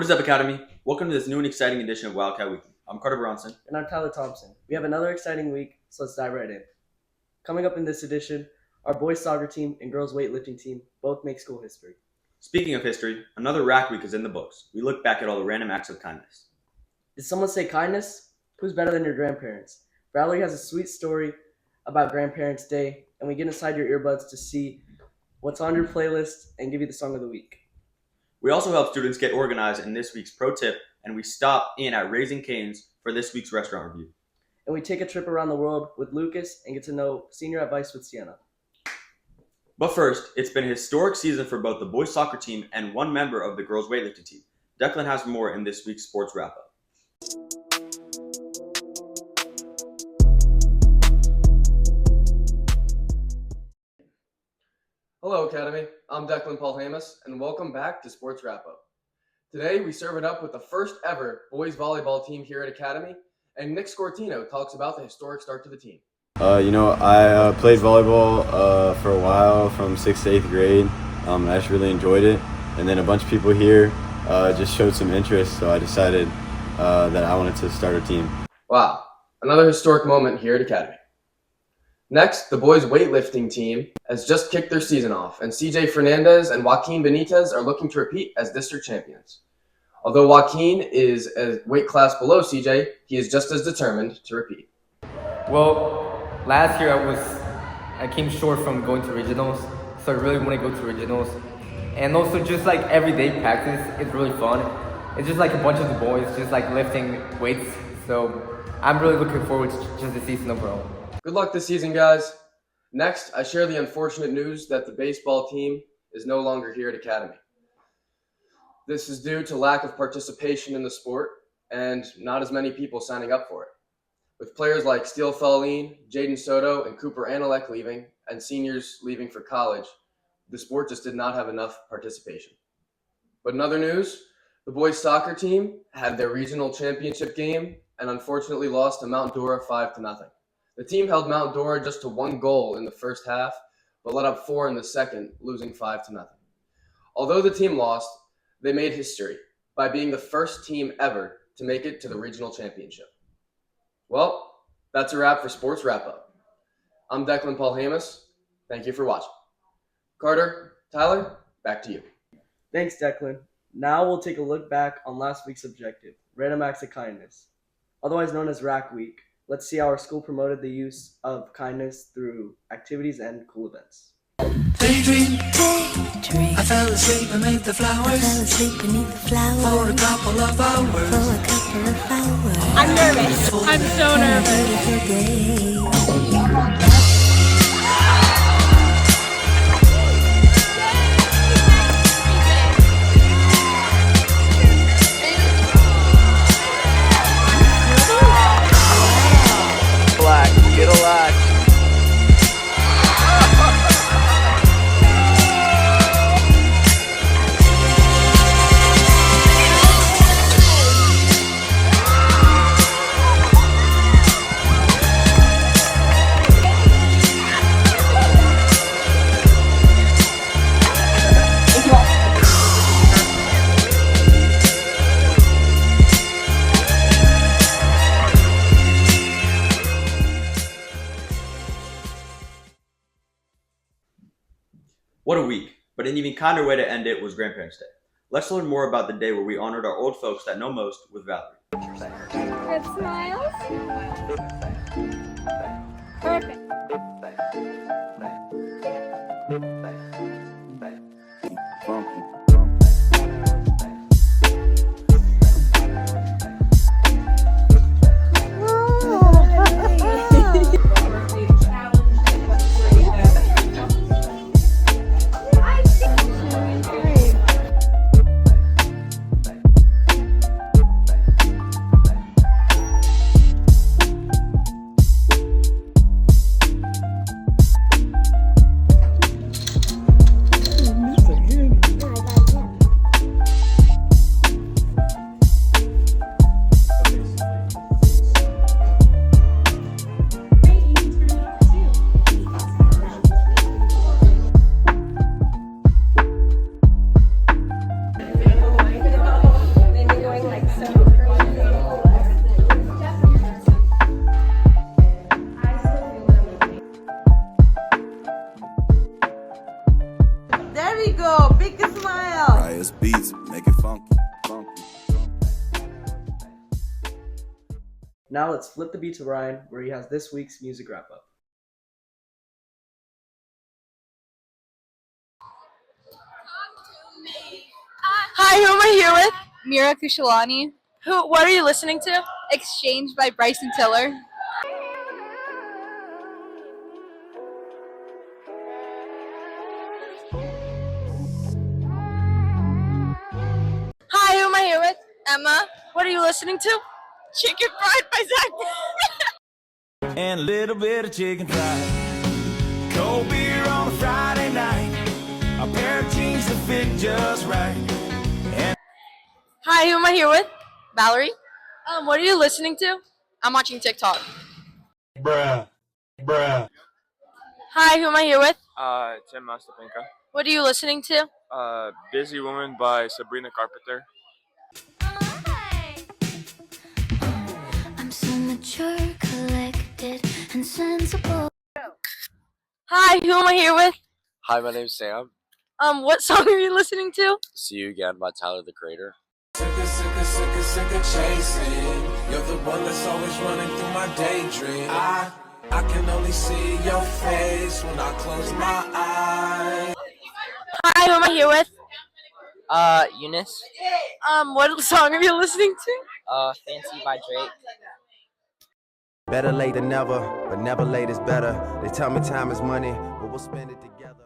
What is up, Academy? Welcome to this new and exciting edition of Wildcat Weekly. I'm Carter Bronson. And I'm Tyler Thompson. We have another exciting week, so let's dive right in. Coming up in this edition, our boys soccer team and girls weightlifting team both make school history. Speaking of history, another rack week is in the books. We look back at all the random acts of kindness. Did someone say kindness? Who's better than your grandparents? Valerie has a sweet story about Grandparents' Day, and we get inside your earbuds to see what's on your playlist and give you the song of the week. We also help students get organized in this week's pro tip, and we stop in at Raising Cane's for this week's restaurant review. And we take a trip around the world with Lucas and get to know senior advice with Sienna. But first, it's been a historic season for both the boys soccer team and one member of the girls weightlifting team. Declan has more in this week's sports wrap-up. Hello, Academy. I'm Declan Paul Hamus, and welcome back to Sports Wrap-Up. Today, we serve it up with the first ever boys volleyball team here at Academy, and Nick Scortino talks about the historic start to the team. I played volleyball for a while from 6th to 8th grade. I actually really enjoyed it, and then a bunch of people here just showed some interest, so I decided that I wanted to start a team. Wow, another historic moment here at Academy. Next, the boys weightlifting team has just kicked their season off, and CJ Fernandez and Joaquin Benitez are looking to repeat as district champions. Although Joaquin is a weight class below CJ, he is just as determined to repeat. Well, last year I came short from going to regionals, so I really want to go to regionals. And also just like everyday practice is really fun. It's just like a bunch of the boys just like lifting weights, so I'm really looking forward to just the season overall. Good luck this season, guys. Next, I share the unfortunate news that the baseball team is no longer here at Academy. This is due to lack of participation in the sport and not as many people signing up for it. With players like Steele Fallin, Jaden Soto, and Cooper Analek leaving, and seniors leaving for college, the sport just did not have enough participation. But in other news, the boys soccer team had their regional championship game and unfortunately lost to Mount Dora 5-0. The team held Mount Dora just to 1 goal in the first half, but let up 4 in the second, losing 5-0. Although the team lost, they made history by being the first team ever to make it to the regional championship. Well, that's a wrap for Sports Wrap-Up. I'm Declan Paul Hamus. Thank you for watching. Carter, Tyler, back to you. Thanks, Declan. Now we'll take a look back on last week's objective, Random Acts of Kindness. Otherwise known as Rack Week, let's see how our school promoted the use of kindness through activities and cool events. Daydream, I fell asleep beneath the flowers. For a couple of hours. I'm nervous. I'm so nervous. Get a lot. What a week, but an even kinder way to end it was Grandparents' Day. Let's learn more about the day where we honored our old folks that know most with Valerie. Good smiles. Perfect. Now let's flip the beat to Ryan, where he has this week's music wrap up. Hi, who am I here with? Mira Kushalani. What are you listening to? Exchange by Bryson Tiller. Hi, who am I here with? Emma. What are you listening to? Chicken Fried by Zach. And a little bit of chicken fried. Cold beer on a Friday night. A pair of jeans that fit just right. Hi, who am I here with? Valerie. What are you listening to? I'm watching TikTok. Bruh. Hi, who am I here with? Tim Mastapenka. What are you listening to? Busy Woman by Sabrina Carpenter. I'm so mature, collected, and sensible. Hi, who am I here with? Hi, my name's Sam. What song are you listening to? See You Again by Tyler, the Creator. Sick of chasing. You're the one that's always running through my daydream. I can only see your face when I close my eyes. Hi, who am I here with? Eunice. What song are you listening to? Fancy by Drake. Better late than never, but never late is better. They tell me time is money, but we'll spend it together.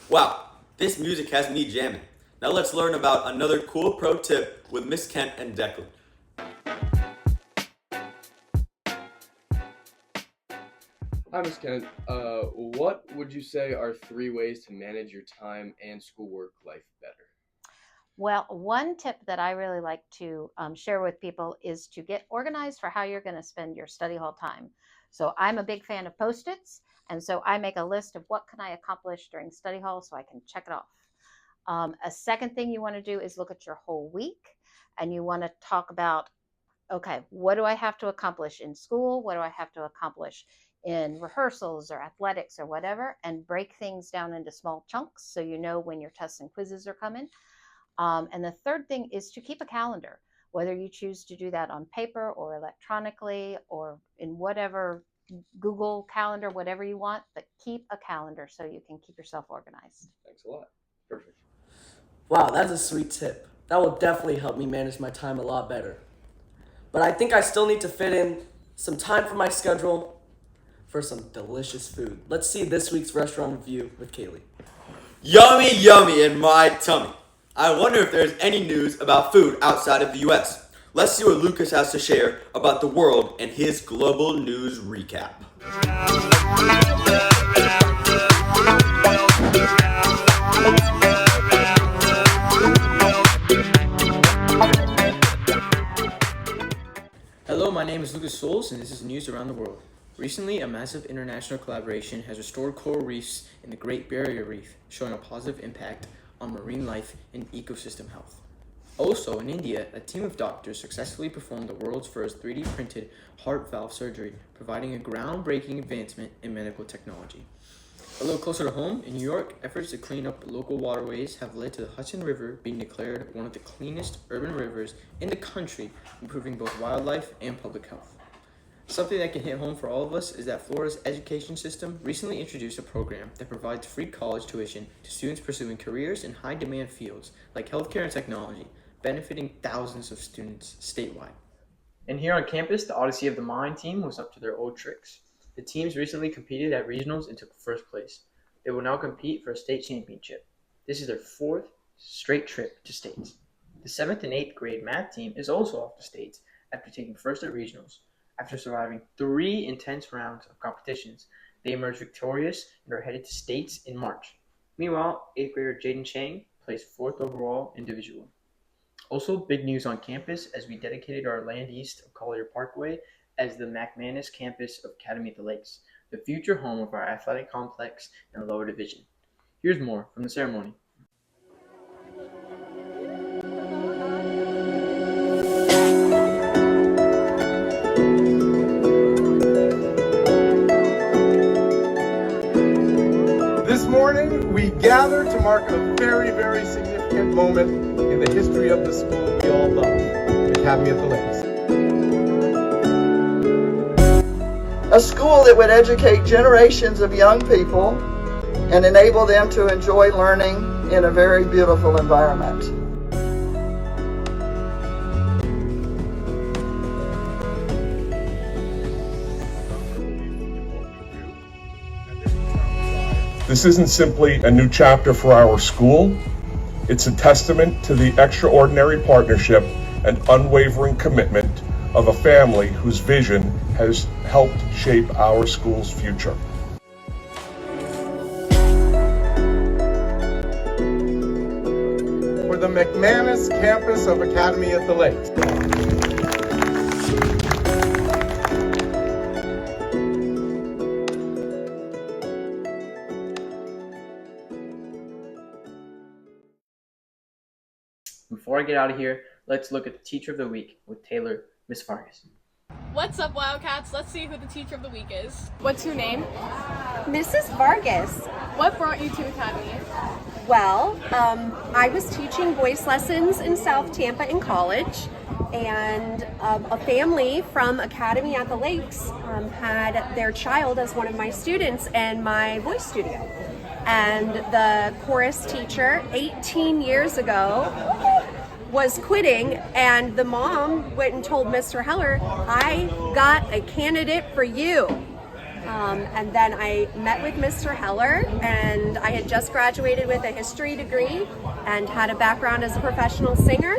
Wow, this music has me jamming. Now let's learn about another cool pro tip with Miss Kent and Declan. Hi, Ms. Kent. What would you say are 3 ways to manage your time and schoolwork life better? Well, one tip that I really like to share with people is to get organized for how you're going to spend your study hall time. So I'm a big fan of Post-its, and so I make a list of what can I accomplish during study hall so I can check it off. A second thing you want to do is look at your whole week, and you want to talk about, okay, what do I have to accomplish in school? What do I have to accomplish in rehearsals or athletics or whatever, and break things down into small chunks so you know when your tests and quizzes are coming. And the third thing is to keep a calendar, whether you choose to do that on paper or electronically or in whatever Google Calendar, whatever you want, but keep a calendar so you can keep yourself organized. Thanks a lot. Perfect. Wow, that's a sweet tip. That will definitely help me manage my time a lot better. But I think I still need to fit in some time for my schedule for some delicious food. Let's see this week's restaurant review with Kaylee. Yummy, yummy in my tummy. I wonder if there's any news about food outside of the US. Let's see what Lucas has to share about the world in his global news recap. Hello, my name is Lucas Souls, and this is news around the world. Recently, a massive international collaboration has restored coral reefs in the Great Barrier Reef, showing a positive impact on marine life and ecosystem health. Also, in India, a team of doctors successfully performed the world's first 3D printed heart valve surgery, providing a groundbreaking advancement in medical technology. A little closer to home, in New York, efforts to clean up local waterways have led to the Hudson River being declared one of the cleanest urban rivers in the country, improving both wildlife and public health. Something that can hit home for all of us is that Florida's education system recently introduced a program that provides free college tuition to students pursuing careers in high-demand fields like healthcare and technology, benefiting thousands of students statewide. And here on campus, the Odyssey of the Mind team was up to their old tricks. The teams recently competed at regionals and took first place. They will now compete for a state championship. This is their 4th straight trip to states. The 7th and 8th grade math team is also off to states after taking first at regionals. After surviving 3 intense rounds of competitions, they emerged victorious and are headed to states in March. Meanwhile, 8th grader Jaden Chang placed 4th overall in Division 1. Also, big news on campus as we dedicated our land east of Collier Parkway as the McManus campus of Academy at the Lakes, the future home of our athletic complex in the lower division. Here's more from the ceremony. This morning, we gather to mark a very, very significant moment in the history of the school we all love, Academy at the Lakes. A school that would educate generations of young people and enable them to enjoy learning in a very beautiful environment. This isn't simply a new chapter for our school. It's a testament to the extraordinary partnership and unwavering commitment of a family whose vision has helped shape our school's future. For the McManus campus of Academy at the Lakes. Before I get out of here, let's look at the Teacher of the Week with Taylor, Miss Vargas. What's up, Wildcats? Let's see who the Teacher of the Week is. What's your name? Mrs. Vargas. What brought you to Academy? Well, I was teaching voice lessons in South Tampa in college, and a family from Academy at the Lakes had their child as one of my students in my voice studio. And the chorus teacher 18 years ago was quitting, and the mom went and told Mr. Heller, I got a candidate for you. And then I met with Mr. Heller, and I had just graduated with a history degree and had a background as a professional singer,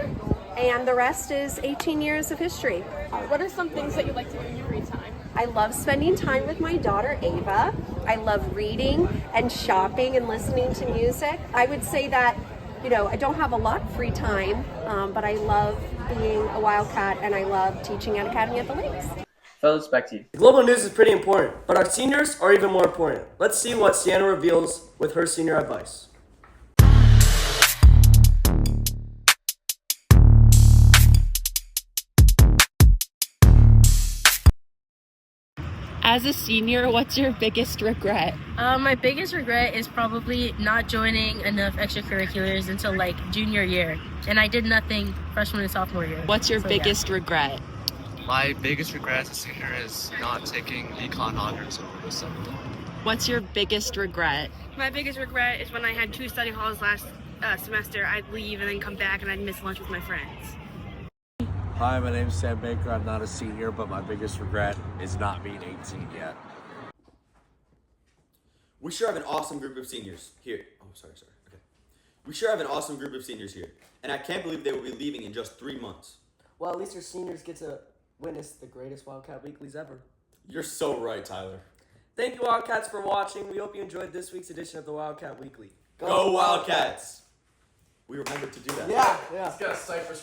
and the rest is 18 years of history. What are some things that you like to do in your free time? I love spending time with my daughter Ava. I love reading and shopping and listening to music. I would say that, I don't have a lot of free time, but I love being a Wildcat, and I love teaching at Academy at the Lakes. Fellas, back to you. The global news is pretty important, but our seniors are even more important. Let's see what Sienna reveals with her senior advice. As a senior, what's your biggest regret? My biggest regret is probably not joining enough extracurriculars until like junior year. And I did nothing freshman and sophomore year. What's your biggest regret? My biggest regret as a senior is not taking econ honors over the summer. What's your biggest regret? My biggest regret is when I had 2 study halls last semester. I'd leave and then come back and I'd miss lunch with my friends. Hi, my name's Sam Baker. I'm not a senior, but my biggest regret is not being 18 yet. We sure have an awesome group of seniors here. Oh, sorry. Okay. We sure have an awesome group of seniors here, and I can't believe they will be leaving in just 3 months. Well, at least your seniors get to witness the greatest Wildcat Weeklies ever. You're so right, Tyler. Thank you, Wildcats, for watching. We hope you enjoyed this week's edition of the Wildcat Weekly. Go Wildcats! We remembered to do that. Yeah. Let's get a Cypress